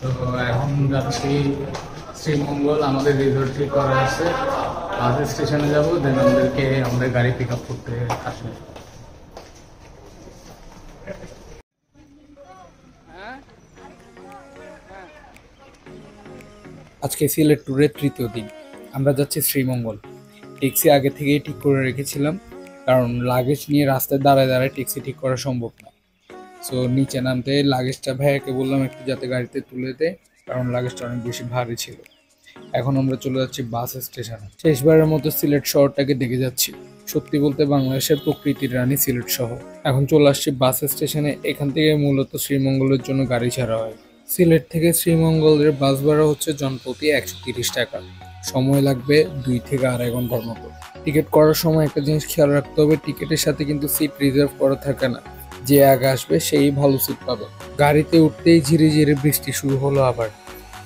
তো এখন যাচ্ছি শ্রীমঙ্গল, আমাদের রিসোর্ট ঠিক করা আছে। বাস স্টেশনে যাবো, দেন আমাদেরকে আমাদের গাড়ি পিক আপ করতে আসবে। আজকে সিলেট ট্যুরের তৃতীয় দিন। আমরা যাচ্ছি শ্রীমঙ্গল। ট্যাক্সি আগে থেকেই ঠিক করে রেখেছিলাম, কারণ লাগেজ নিয়ে রাস্তায় দাঁড়ায় দাঁড়ায় ট্যাক্সি ঠিক করা সম্ভব না। সো নিচে নামতে লাগেজটা ভাইয়াকে বললাম একটু যাতে গাড়িতে তুলে দেয়, কারণ লাগেজটা অনেক বেশি ভারী ছিল। এখন আমরা চলে যাচ্ছি বাস স্টেশনে। শেষবারের মতো সিলেট শহরটাকে দেখে যাচ্ছি। সত্যি বলতে বাংলাদেশের প্রকৃতির রানী সিলেট শহর। এখন চলে আসছি বাস স্টেশনে। এখান থেকে মূলত শ্রীমঙ্গলের জন্য গাড়ি ছাড়া হয়। সিলেট থেকে শ্রীমঙ্গলের বাস ভাড়া হচ্ছে জনপ্রতি 130 টাকা। সময় লাগবে 2 থেকে 2.5 ঘন্টার মতো। টিকিট করার সময় একটা জিনিস খেয়াল রাখতে হবে, টিকিটের সাথে কিন্তু সিট রিজার্ভ করা থাকে না। যে আগে আসবে সেই ভালো সিট পাবে। গাড়িতে উঠতেই ঝিরে ঝিরে বৃষ্টি শুরু হলো আবার।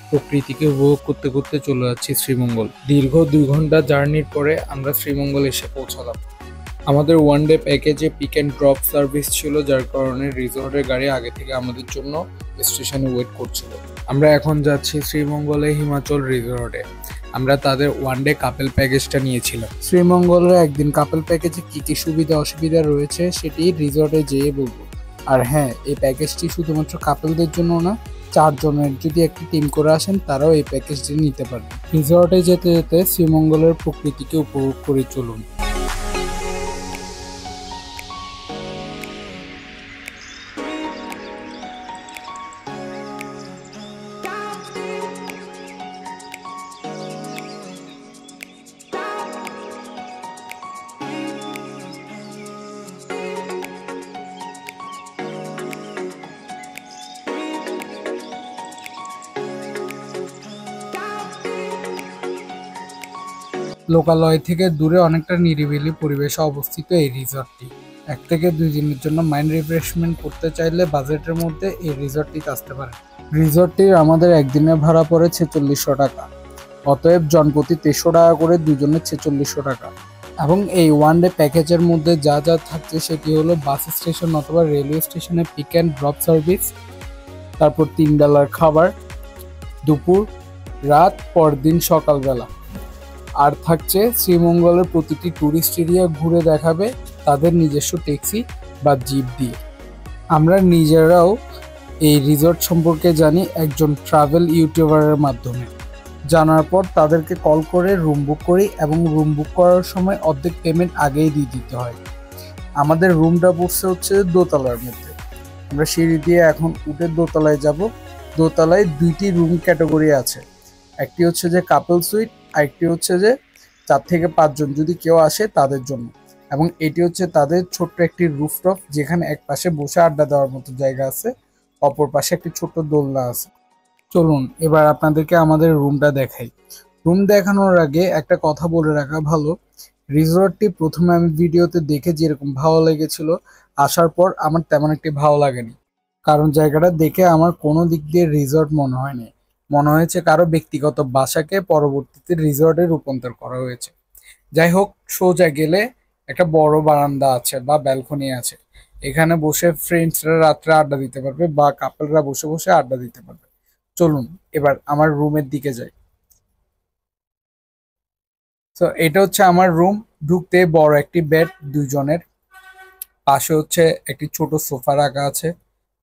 প্রকৃতিকে উপভোগ করতে করতে চলে যাচ্ছি শ্রীমঙ্গল। দীর্ঘ 2 ঘন্টা জার্নির পরে আমরা শ্রীমঙ্গল এসে পৌঁছালাম। আমাদের ওয়ান ডে প্যাকেজে পিক অ্যান্ড ড্রপ সার্ভিস ছিল, যার কারণে রিসর্টের গাড়ি আগে থেকে আমাদের জন্য স্টেশনে ওয়েট করছিল। আমরা এখন যাচ্ছি শ্রীমঙ্গলে হিমাচল রিসর্টে। আমরা তাদের ওয়ান ডে কাপেল প্যাকেজটা নিয়েছিলাম। শ্রীমঙ্গলের একদিন কাপেল প্যাকেজে কি কি সুবিধা অসুবিধা রয়েছে সেটি রিসর্টে যেয়ে বলবো। আর হ্যাঁ, এই প্যাকেজটি শুধুমাত্র কাপেলদের জন্য না, 4 জনের যদি একটি টিম করে আসেন তারাও এই প্যাকেজটি নিতে পারবে। রিসর্টে যেতে যেতে শ্রীমঙ্গলের প্রকৃতিকে উপভোগ করে চলুন। লোকালয় থেকে দূরে অনেকটা নিরিবিলি পরিবেশে অবস্থিত এই রিসর্টটি। 1 থেকে 2 দিনের জন্য মাইন্ড রিফ্রেশমেন্ট করতে চাইলে বাজেটের মধ্যে এই রিসর্টটিতে আসতে পারে। রিসর্টটির আমাদের একদিনের ভাড়া পড়ে 4600 টাকা। অতএব জনপ্রতি 300 টাকা করে, দুজনের 4600 টাকা। এবং এই ওয়ান ডে প্যাকেজের মধ্যে যা যা থাকছে সেটি হলো বাস স্টেশন অথবা রেলওয়ে স্টেশনে পিক অ্যান্ড ড্রপ সার্ভিস, তারপর 3 বেলার খাবার, দুপুর, রাত, পরদিন সকালবেলা। আর থাকছে শ্রীমঙ্গলের প্রতিটি ট্যুরিস্ট এরিয়া ঘুরে দেখাবে তাদের নিজস্ব ট্যাক্সি বা জিপ দিয়ে। আমরা নিজেরাও এই রিসর্ট সম্পর্কে জানি একজন ট্রাভেল ইউটিউবারের মাধ্যমে। জানার পর তাদেরকে কল করে রুম বুক করি, এবং রুম বুক করার সময় অর্ধেক পেমেন্ট আগেই দিয়ে দিতে হয়। আমাদের রুমটা পড়ছে হচ্ছে দোতলার মধ্যে। আমরা সিঁড়ি দিয়ে এখন উঠে দোতলায় যাব। দোতলায় 2টি রুম ক্যাটাগরি আছে। একটি হচ্ছে যে কাপল সুইট, আরেকটি হচ্ছে যে 4 থেকে 5 জন যদি কেউ আসে তাদের জন্য। এবং এটি হচ্ছে তাদের ছোট্ট একটি রুফটপ, যেখানে এক পাশে বসে আড্ডা দেওয়ার মতো জায়গা আছে, অপর পাশে একটি ছোট্ট দোলনা আছে। চলুন এবার আপনাদেরকে আমাদের রুমটা দেখাই। রুম দেখানোর আগে একটা কথা বলে রাখা ভালো, রিসর্টটি প্রথমে আমি ভিডিওতে দেখে যেরকম ভালো লেগেছিল, আসার পর আমার তেমন একটি ভালো লাগেনি। কারণ জায়গাটা দেখে আমার কোনো দিক দিয়ে রিসর্ট মনে হয়নি। মনে হয়েছে কারো ব্যক্তিগত বাসাকে পরবর্তীতে রিসর্টে রূপান্তর করা হয়েছে। যাই হোক, সোজা গেলে একটা বড় বারান্দা আছে বা ব্যালকনি আছে। এখানে বসে ফ্রেন্ডসরা রাত্রে আড্ডা দিতে পারবে বা কাপলরা বসে বসে আড্ডা দিতে পারবে। চলুন এবার আমার রুমের দিকে যাই। তো এটা হচ্ছে আমার রুম। ঢুকতে বড় একটি বেড 2 জনের, পাশে হচ্ছে একটি ছোট সোফা রাখা আছে,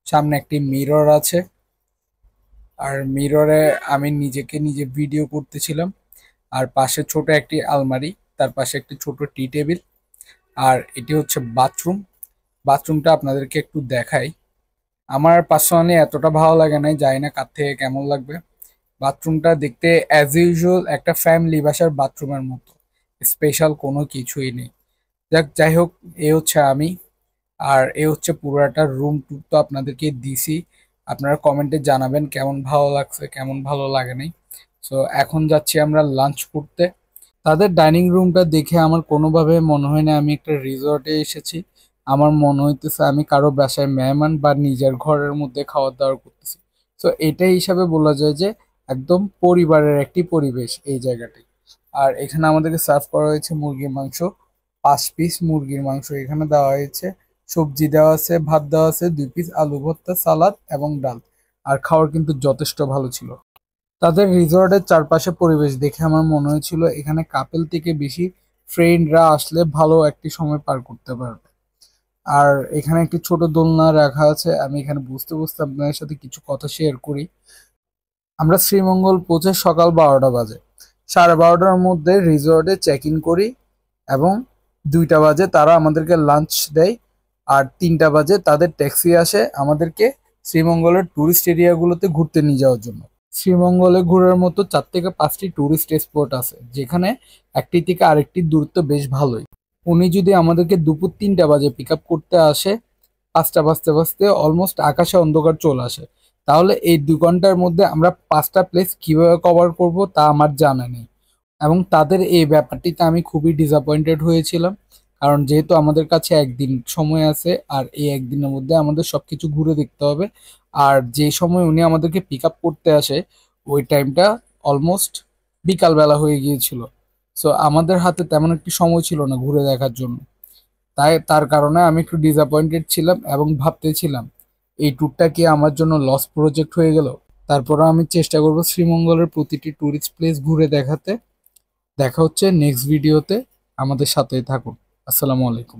সামনে একটি মিরর আছে। আর মিররে আমি নিজেকে নিজে ভিডিও করতেছিলাম। আর পাশে ছোট একটি আলমারি, তার পাশে একটি ছোট টি টেবিল। আর এটি হচ্ছে বাথরুম। বাথরুমটা আপনাদেরকে একটু দেখাই। আমার পার্সোনালি এতটা ভালো লাগে নাই, জানি না কার থেকে কেমন লাগবে। বাথরুমটা দেখতে অ্যাজ ইউজুয়াল একটা ফ্যামিলি বাসার বাথরুমের মতো, স্পেশাল কোনো কিছুই নেই। যাই হোক, এ হচ্ছে আমি। আর এ হচ্ছে পুরোটা রুম ট্যুর তো আপনাদেরকে দিছি। আপনারা কমেন্টে জানাবেন কেমন ভালো লাগছে, কেমন ভালো লাগে নাই। সো এখন যাচ্ছি আমরা লাঞ্চ করতে। তাদের ডাইনিং রুমটা দেখে আমার কোনোভাবে মনে হয় না আমি একটা রিসর্টে এসেছি। আমার মনে হইতেছে আমি কারো বাসায় মেহমান বা নিজের ঘরের মধ্যে খাওয়া দাওয়া করতেছি। তো এটাই হিসাবে বলা যায় যে একদম পরিবারের একটি পরিবেশ এই জায়গাটি। আর এখানে আমাদেরকে সার্ভ করা হয়েছে মুরগির মাংস। 5 পিস মুরগির মাংস এখানে দেওয়া হয়েছে। সবজি দেওয়া আছে, ভাত দেওয়া আছে, 2 পিস আলু ভর্তা, সালাদ এবং ডাল। আর খাওয়ার কিন্তু যথেষ্ট ভালো ছিল। তাদের রিসর্টের চারপাশে পরিবেশ দেখে আমার মনে হয়েছিল এখানে কাপল থেকে বেশি ফ্রেন্ডরা আসলে ভালো একটি সময় পার করতে পারবে। আর এখানে একটি ছোট দোলনা রাখা আছে, আমি এখানে বুঝতে বুঝতে আপনাদের সাথে কিছু কথা শেয়ার করি। আমরা শ্রীমঙ্গল পৌঁছে সকাল 12টা বাজে। 12:30টার মধ্যে রিসর্টে চেক ইন করি এবং 2টা বাজে তারা আমাদেরকে লাঞ্চ দেয়। আর 3টা বাজে তাদের ট্যাক্সি আসে আমাদেরকে শ্রীমঙ্গলের ট্যুরিস্ট এরিয়াগুলোতে ঘুরতে নিয়ে যাওয়ার জন্য। শ্রীমঙ্গলে ঘোরার মতো 4 থেকে 5টি ট্যুরিস্ট স্পট আছে, যেখানে একটি থেকে আরেকটির দূরত্ব বেশ ভালোই। উনি যদি আমাদেরকে দুপুর 3টা বাজে পিক আপ করতে আসে, 5টা বাজতে বাজতে অলমোস্ট আকাশে অন্ধকার চলে আসে, তাহলে এই 2 ঘন্টার মধ্যে আমরা 5টা প্লেস কিভাবে কভার করব তা আমার জানা নেই। এবং তাদের এই ব্যাপারটিতে আমি খুবই ডিসঅ্যাপয়েন্টেড হয়েছিলাম, কারণ যেহেতু আমাদের কাছে একদিন সময় আছে আর এই একদিনের মধ্যে আমাদের সবকিছু ঘুরে দেখতে হবে। আর যে সময় উনি আমাদেরকে পিক আপ করতে আসে ওই টাইমটা অলমোস্ট বিকালবেলা হয়ে গিয়েছিল। সো আমাদের হাতে তেমন একটি সময় ছিল না ঘুরে দেখার জন্য। তাই তার কারণে আমি একটু ডিসঅ্যাপয়েন্টেড ছিলাম এবং ভাবতেছিলাম এই ট্যুরটা কি আমার জন্য লস প্রজেক্ট হয়ে গেল। তারপরও আমি চেষ্টা করব শ্রীমঙ্গলের প্রতিটি ট্যুরিস্ট প্লেস ঘুরে দেখাতে। দেখা হচ্ছে নেক্সট ভিডিওতে, আমাদের সাথেই থাকুন। আসসালামু আলাইকুম।